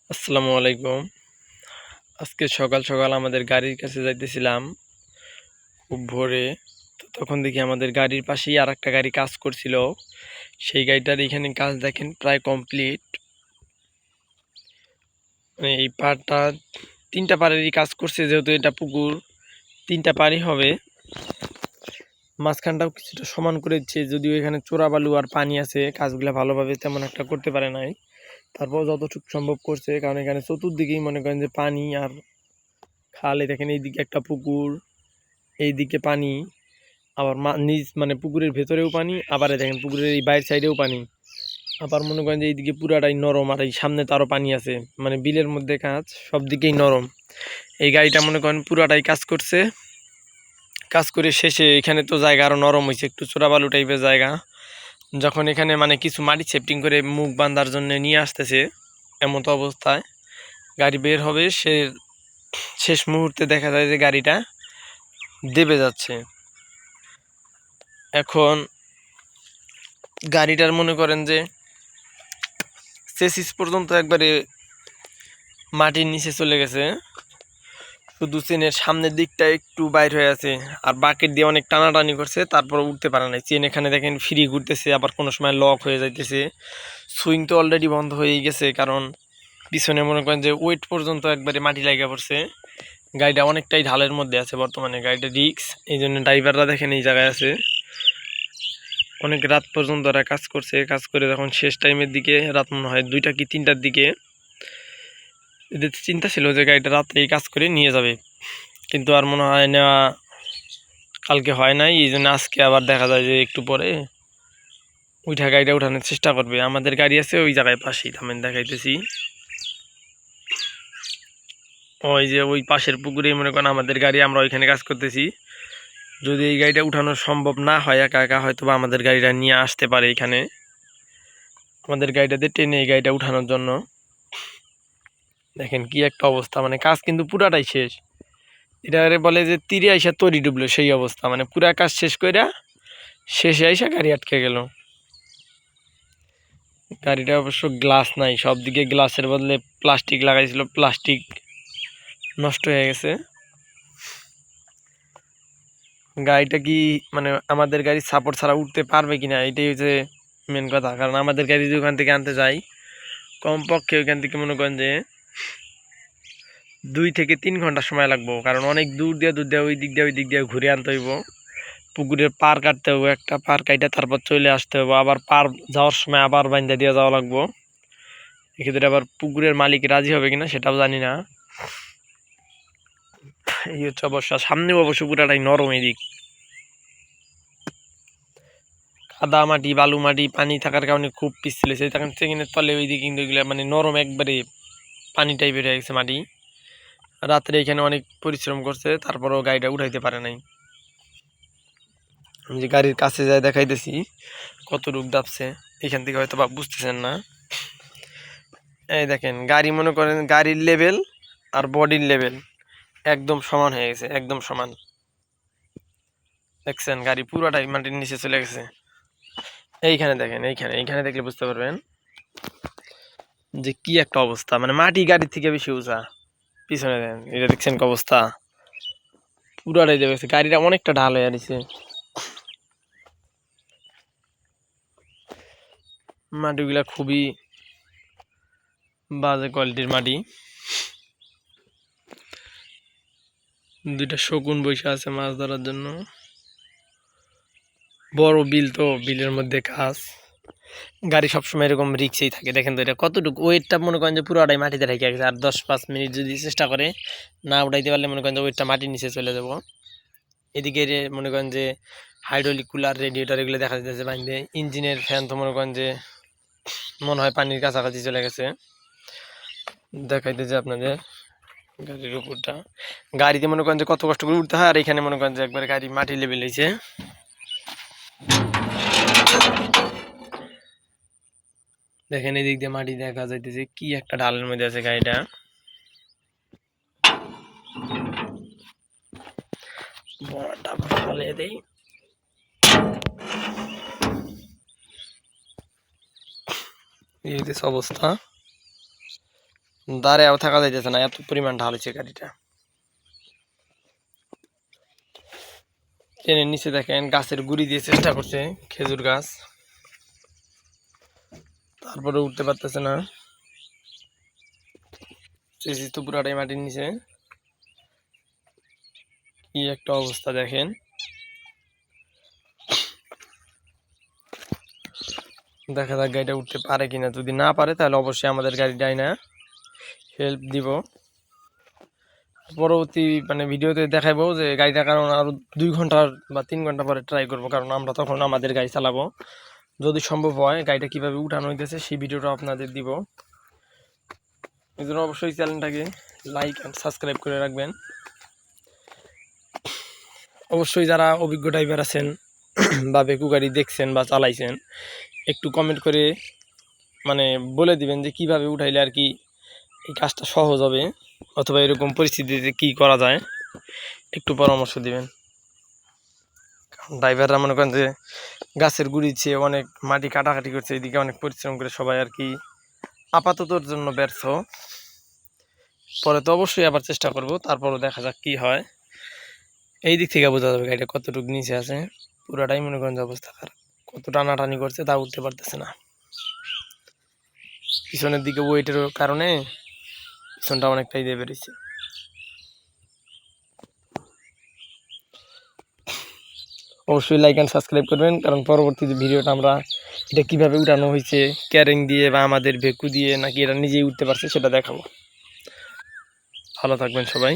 আসসালামু আলাইকুম। আজকে সকাল সকাল আমাদের গাড়ির কাছে যাইতেছিলাম খুব ভোরে। তো তখন দেখি আমাদের গাড়ির পাশেই আর একটা গাড়ি কাজ করছিল। সেই গাড়িটার এখানে কাজ দেখেন প্রায় কমপ্লিট। মানে এই পাড়টা তিনটা পাড়েরই কাজ করছে, যেহেতু এটা পুকুর তিনটা পাড়ই হবে। মাঝখানটাও কিছুটা সমান করে দিচ্ছে, যদিও এখানে চোরা বালু আর পানি আছে, কাজগুলো ভালোভাবে তেমন একটা করতে পারে নাই। তারপর যতটুকু সম্ভব করছে, কারণ এখানে চতুর্দিকেই মনে করেন যে পানি আর খাল। এই দেখেন এইদিকে একটা পুকুর, এইদিকে পানি, আবার নিচ মানে পুকুরের ভেতরেও পানি, আবার এই দেখেন পুকুরের এই বাইরের সাইডেও পানি। আবার মনে করেন যে এইদিকে পুরাটাই নরম, আর এই সামনে তো আরও পানি আছে, মানে বিলের মধ্যে কাজ, সব দিকেই নরম। এই গাড়িটা মনে করেন পুরাটাই কাজ করছে। কাজ করে শেষে এখানে তো জায়গা আরও নরম হয়েছে, একটু চোরাবালু টাইপের জায়গা। যখন এখানে মানে কিছু মাটি সেফটিং করে মুখ বাঁধার জন্য নিয়ে আসতেছে, এমন তো অবস্থায় গাড়ি বের হবে, শেষ মুহূর্তে দেখা যায় যে গাড়িটা দেবে যাচ্ছে। এখন গাড়িটার মনে করেন যে চেসিস পর্যন্ত একবারে মাটির নিচে চলে গেছে, শুধু চেনের সামনের দিকটা একটু বাইর হয়ে আছে, আর বাকেট দিয়ে অনেক টানাটানি করছে, তারপর উঠতে পারে নাই। চেন এখানে দেখেন ফ্রি ঘুরতেছে, আবার কোনো সময় লক হয়ে যাইতেছে। সুইং তো অলরেডি বন্ধ হয়েই গেছে, কারণ পিছনে মনে করেন যে ওয়েট পর্যন্ত একবারে মাটি লাগা পড়ছে। গাড়িটা অনেকটাই ঢালের মধ্যে আছে বর্তমানে, গাড়িটা রিক্স, এই জন্য ড্রাইভাররা দেখেন এই জায়গায় আছে। অনেক রাত পর্যন্ত ওরা কাজ করছে, কাজ করে যখন শেষ টাইমের দিকে, রাত মনে হয় 2টা কি 3টার দিকে, এদের চিন্তা ছিল যে গাড়িটা রাত্রেই কাজ করে নিয়ে যাবে, কিন্তু আর মনে হয় না কালকে হয় নাই। এই জন্য আজকে আবার দেখা যায় যে একটু পরে উঠা গাড়িটা উঠানোর চেষ্টা করবে। আমাদের গাড়ি আছে ওই জায়গায় পাশেই, থামেন দেখাইতেছি। ওই যে ওই পাশের পুকুরেই মনে করেন আমাদের গাড়ি, আমরা ওইখানে কাজ করতেছি। যদি এই গাড়িটা উঠানো সম্ভব না হয় একা একা, হয়তো বা আমাদের গাড়িটা নিয়ে আসতে পারে এখানে, আমাদের গাড়িটাতে টেনে এই গাড়িটা উঠানোর জন্য। দেখেন কি একটা অবস্থা, মানে কাজ কিন্তু পুরাটাই শেষ। এটারে বলে যে তীরে আইসা তরি ডুবলো, সেই অবস্থা, মানে পুরা কাজ শেষ কইরা শেষে আইসা গাড়ি আটকে গেল। গাড়িটা অবশ্য গ্লাস নাই, সব দিকে গ্লাসের বদলে প্লাস্টিক লাগাইছিল, প্লাস্টিক নষ্ট হয়ে গেছে। গাড়িটা কি মানে আমাদের গাড়ি সাপোর্ট ছাড়া উঠতে পারবে কিনা, এটাই হচ্ছে মেন কথা। কারণ আমাদের গাড়ি যদি ওখান থেকে আনতে যাই, কমপক্ষে ওইখান থেকে মনে করেন যে 2 থেকে 3 ঘন্টা সময় লাগবো, কারণ অনেক দূর দিয়ে ওই দিক দিয়ে ওই দিক দিয়ে ঘুরে আনতে হইব। পুকুরের পার কাটতে হবে, একটা পার কাইটা তারপর চলে আসতে হবে, আবার পার যাওয়ার সময় আবার বাইন্দা দিয়ে যাওয়া লাগবো। এক্ষেত্রে আবার পুকুরের মালিক রাজি হবে কিনা সেটাও জানি না। এই হচ্ছে অবশ্য, সামনেও অবশ্য পুরাটাই নরম, এদিক কাদা মাটি বালু মাটি পানি থাকার কারণে খুব পিছলে তখন চেঙের তলে ওই দিকে, কিন্তু এগুলো মানে নরম একবারে পানি টাইপের হয়ে গেছে মাটি। রাত্রে এখানে অনেক পরিশ্রম করছে, তারপরেও গাড়িটা উঠাইতে পারে নাই। আমি যে গাড়ির কাছে যাই দেখাইতেছি কত রূপ দাপছে, এখান থেকে হয়তো বা বুঝতেছেন না। এই দেখেন গাড়ি মনে করেন গাড়ির লেভেল আর বডির লেভেল একদম সমান হয়ে গেছে, একদম সমান। দেখছেন গাড়ি পুরোটাই মাটির নিচে চলে গেছে। এইখানে দেখেন, এইখানে এইখানে দেখলে বুঝতে পারবেন যে কি একটা অবস্থা, মানে মাটি গাড়ির থেকে বেশি উঁচা। পিছনে দেন, এটা দেখছেন কি অবস্থা, পুরাটাই দেবে, গাড়িটা অনেকটা ঢাল হয়ে গেছে। মাটিগুলা খুবই বাজে কোয়ালিটির মাটি। 2টা শকুন বসে আছে মাছ ধরার জন্য। বড় বিল, তো বিলের মধ্যে কাজ, গাড়ি সবসময় এরকম রিক্সেই থাকে। দেখেন তো এটা কতটুকু ওয়েটটা, মনে করেন যে পুরোটাই মাটিতে রেখে গেছে। আর 10-5 মিনিট যদি চেষ্টা করে না উঠাইতে পারলে মনে করেন যে ওয়েটটা মাটির নিচে চলে যাব। এদিকে মনে করেন যে হাইড্রোলিক কুলার রেডিয়েটর এগুলো দেখা যাচ্ছে বাইন্দে, ইঞ্জিনের ফ্যান তো মনে করেন যে মনে হয় পানির কাছাকাছি চলে গেছে। দেখাইতেছে আপনাদের গাড়ির উপরটা, গাড়িতে মনে করেন যে কত কষ্ট করে উঠতে হয়, আর এখানে মনে করেন যে একবারে গাড়ি মাটি লেভেল হয়েছে। দেখেন এদিক দিয়ে মাটি দেখা যাইতেছে, কি একটা ঢালের মধ্যে আছে গাড়িটা। বড়টা ফলে দেই, এই অবস্থা। দাঁড়ায়ও থাকা যাইতেছে না, এত পরিমাণ ঢাল হয়েছে গাড়িটা। ট্রেনের নিচে দেখেন গাছের গুড়ি দিয়ে চেষ্টা করছে, খেজুর গাছ, তারপরে উঠতে পারতেছে না। তো পুরাটাই মাটির নিচে, কি একটা অবস্থা দেখেন। দেখা যাক গাড়িটা উঠতে পারে কিনা, যদি না পারে তাহলে অবশ্যই আমাদের গাড়িটাই না হেল্প দিব। পরবর্তী মানে ভিডিওতে দেখাবো যে গাড়িটা, কারণ আরো 2 ঘন্টা বা 3 ঘন্টা পরে ট্রাই করবো, কারণ আমরা তখন আমাদের গাড়ি চালাবো। যদি সম্ভব হয় গাড়িটা কিভাবে উঠানো হইতেছে সেই ভিডিওটা আপনাদের দিব। এই জন্য অবশ্যই চ্যানেলটাকে লাইক অ্যান্ড সাবস্ক্রাইব করে রাখবেন। অবশ্যই যারা অভিজ্ঞ ড্রাইভার আছেন বা বেকু গাড়ি দেখছেন বা চালাইছেন, একটু কমেন্ট করে মানে বলে দিবেন যে কিভাবে উঠাইলে আর কি এই কাজটা সহজ হবে, অথবা এরকম পরিস্থিতিতে কি করা যায়, একটু পরামর্শ দিবেন। ড্রাইভাররা মনে করেন যে গাছের গুড়ি ছেয়ে অনেক মাটি কাটাকাটি করছে, এদিকে অনেক পরিশ্রম করে সবাই আর কি আপাততর জন্য ব্যর্থ। পরে তো অবশ্যই আবার চেষ্টা করব, তারপরও দেখা যাক কি হয়। এই দিক থেকে বোঝা যাবে গাড়িটা কতটুকু নিচে আছে। পুরাটাই মনে করেন যে অবস্থা খারাপ, কত টানাটানি করছে তা উঠতে পারতেছে না। পিছনের দিকে ওয়েটের কারণে পিছনটা অনেকটাই দিয়ে বেরিয়েছে। অবশ্যই লাইক অ্যান্ড সাবস্ক্রাইব করবেন, কারণ পরবর্তী ভিডিওটা আমরা এটা কিভাবে উঠানো হয়েছে, ক্যারিং দিয়ে বা আমাদের ভেকু দিয়ে নাকি এটা নিজেই উঠতে পারছে সেটা দেখাবো। ভালো থাকবেন সবাই।